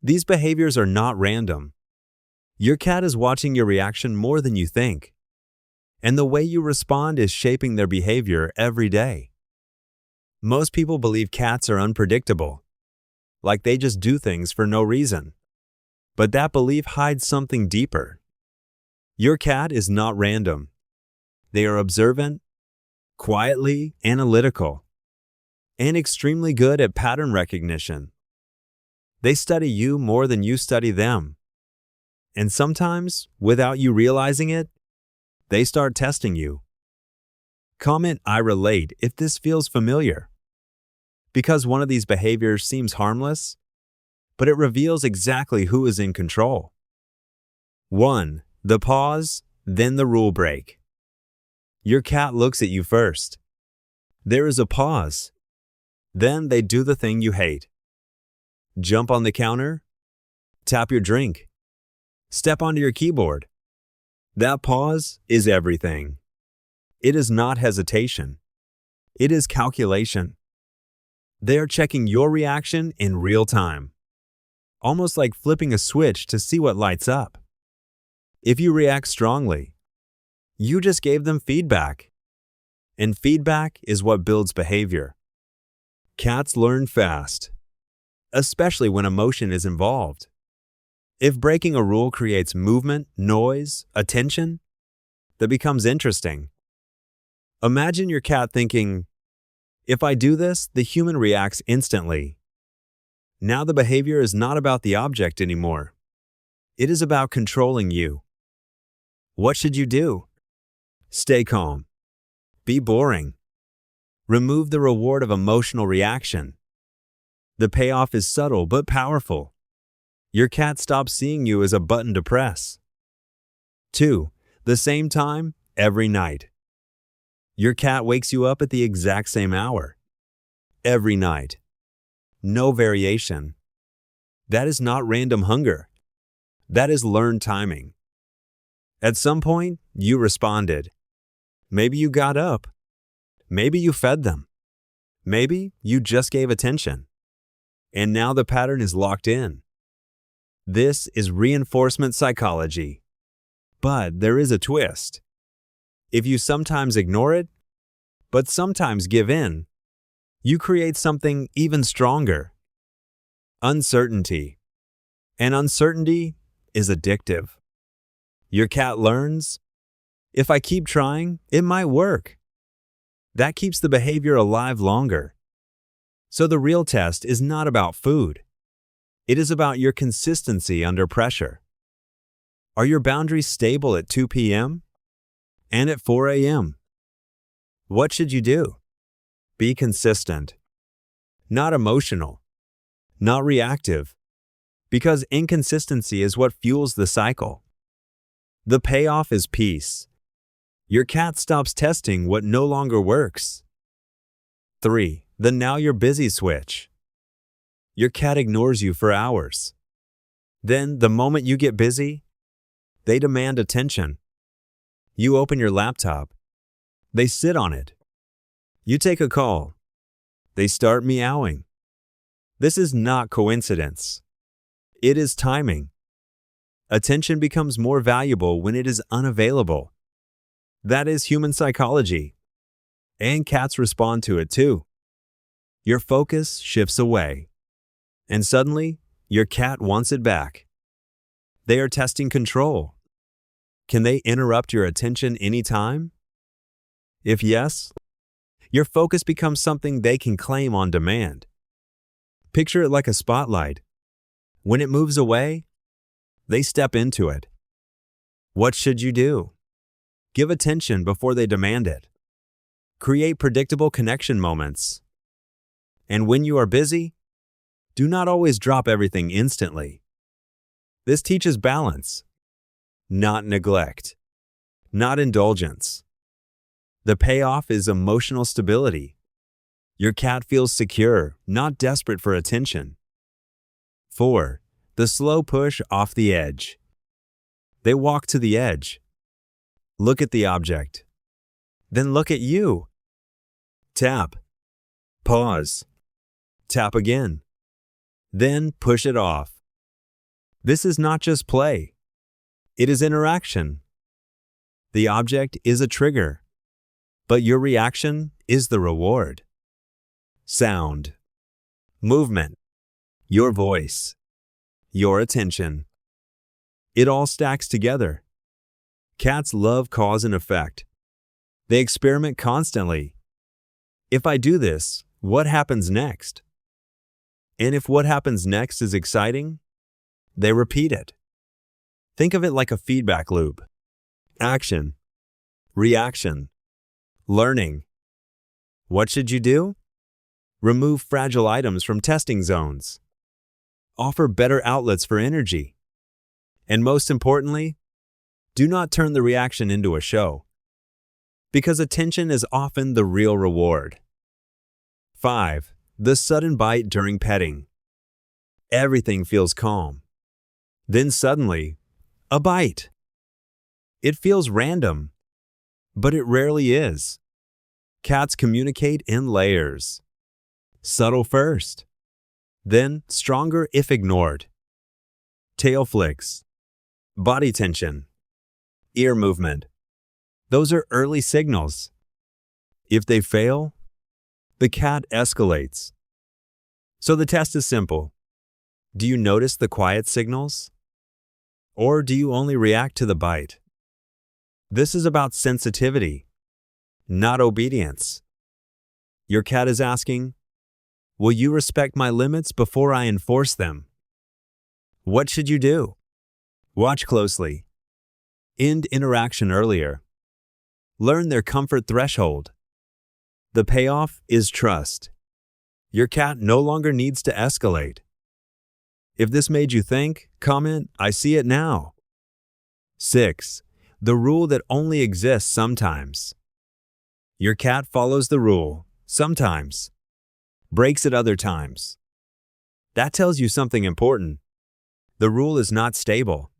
These behaviors are not random. Your cat is watching your reaction more than you think, and the way you respond is shaping their behavior every day. Most people believe cats are unpredictable, like they just do things for no reason. But that belief hides something deeper. Your cat is not random. They are observant, quietly analytical, and extremely good at pattern recognition. They study you more than you study them. And sometimes, without you realizing it, they start testing you. Comment "I relate" if this feels familiar. Because one of these behaviors seems harmless, but it reveals exactly who is in control. 1. The pause, then the rule break. Your cat looks at you first. There is a pause. Then they do the thing you hate. Jump on the counter. Tap your drink. Step onto your keyboard. That pause is everything. It is not hesitation. It is calculation. They are checking your reaction in real time, almost like flipping a switch to see what lights up. If you react strongly, you just gave them feedback. And feedback is what builds behavior. Cats learn fast, especially when emotion is involved. If breaking a rule creates movement, noise, attention, that becomes interesting. Imagine your cat thinking, "If I do this, the human reacts instantly." Now the behavior is not about the object anymore. It is about controlling you. What should you do? Stay calm. Be boring. Remove the reward of emotional reaction. The payoff is subtle but powerful. Your cat stops seeing you as a button to press. 2. The same time, every night. Your cat wakes you up at the exact same hour. Every night. No variation. That is not random hunger. That is learned timing. At some point, you responded. Maybe you got up. Maybe you fed them. Maybe you just gave attention. And now the pattern is locked in. This is reinforcement psychology. But there is a twist. If you sometimes ignore it, but sometimes give in, you create something even stronger. Uncertainty. And uncertainty is addictive. Your cat learns, if I keep trying, it might work. That keeps the behavior alive longer. So the real test is not about food. It is about your consistency under pressure. Are your boundaries stable at 2 p.m. and at 4 a.m.? What should you do? Be consistent. Not emotional. Not reactive. Because inconsistency is what fuels the cycle. The payoff is peace. Your cat stops testing what no longer works. 3. The now you're busy switch. Your cat ignores you for hours. Then, the moment you get busy, they demand attention. You open your laptop. They sit on it. You take a call. They start meowing. This is not coincidence. It is timing. Attention becomes more valuable when it is unavailable. That is human psychology. And cats respond to it too. Your focus shifts away. And suddenly, your cat wants it back. They are testing control. Can they interrupt your attention anytime? If yes, your focus becomes something they can claim on demand. Picture it like a spotlight. When it moves away, they step into it. What should you do? Give attention before they demand it. Create predictable connection moments. And when you are busy, do not always drop everything instantly. This teaches balance, not neglect, not indulgence. The payoff is emotional stability. Your cat feels secure, not desperate for attention. 4. The slow push off the edge. They walk to the edge. Look at the object. Then look at you. Tap. Pause. Tap again. Then push it off. This is not just play. It is interaction. The object is a trigger, but your reaction is the reward. Sound, movement, your voice, your attention. It all stacks together. Cats love cause and effect. They experiment constantly. If I do this, what happens next? And if what happens next is exciting, they repeat it. Think of it like a feedback loop. Action, reaction, learning. What should you do? Remove fragile items from testing zones. Offer better outlets for energy. And most importantly, do not turn the reaction into a show, because attention is often the real reward. 5. The sudden bite during petting. Everything feels calm. Then suddenly, a bite. It feels random, but it rarely is. Cats communicate in layers. Subtle first, then stronger if ignored. Tail flicks, body tension, ear movement. Those are early signals. If they fail, the cat escalates. So the test is simple. Do you notice the quiet signals? Or do you only react to the bite? This is about sensitivity, not obedience. Your cat is asking, will you respect my limits before I enforce them? What should you do? Watch closely. End interaction earlier. Learn their comfort threshold. The payoff is trust. Your cat no longer needs to escalate. If this made you think, comment, I see it now. 6. The rule that only exists sometimes. Your cat follows the rule, sometimes. Breaks at other times. That tells you something important. The rule is not stable.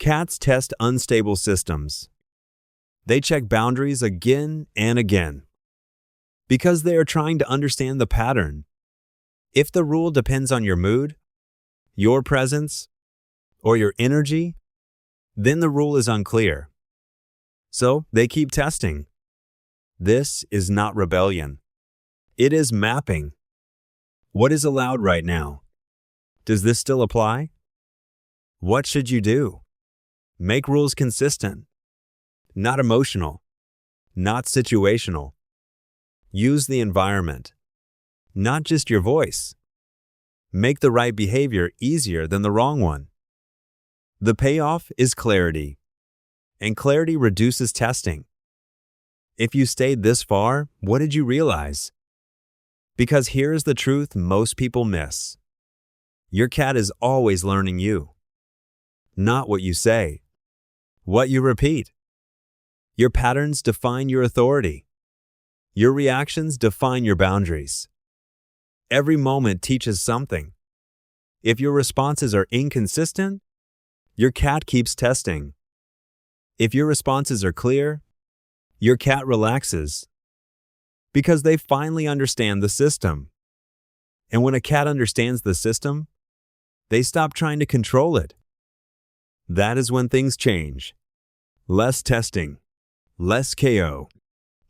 Cats test unstable systems. They check boundaries again and again, because they are trying to understand the pattern. If the rule depends on your mood, your presence, or your energy, then the rule is unclear. So they keep testing. This is not rebellion. It is mapping. What is allowed right now? Does this still apply? What should you do? Make rules consistent, not emotional, not situational. Use the environment, not just your voice. Make the right behavior easier than the wrong one. The payoff is clarity, and clarity reduces testing. If you stayed this far, what did you realize? Because here's the truth most people miss. Your cat is always learning you. Not what you say, what you repeat. Your patterns define your authority. Your reactions define your boundaries. Every moment teaches something. If your responses are inconsistent, your cat keeps testing. If your responses are clear, your cat relaxes, because they finally understand the system. And when a cat understands the system, they stop trying to control it. That is when things change. Less testing, less KO,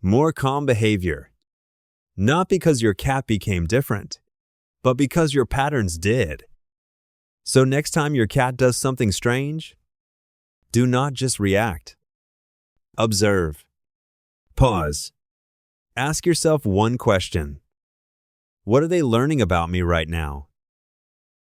more calm behavior. Not because your cat became different, but because your patterns did. So next time your cat does something strange, do not just react. Observe. Pause. Ask yourself one question. What are they learning about me right now?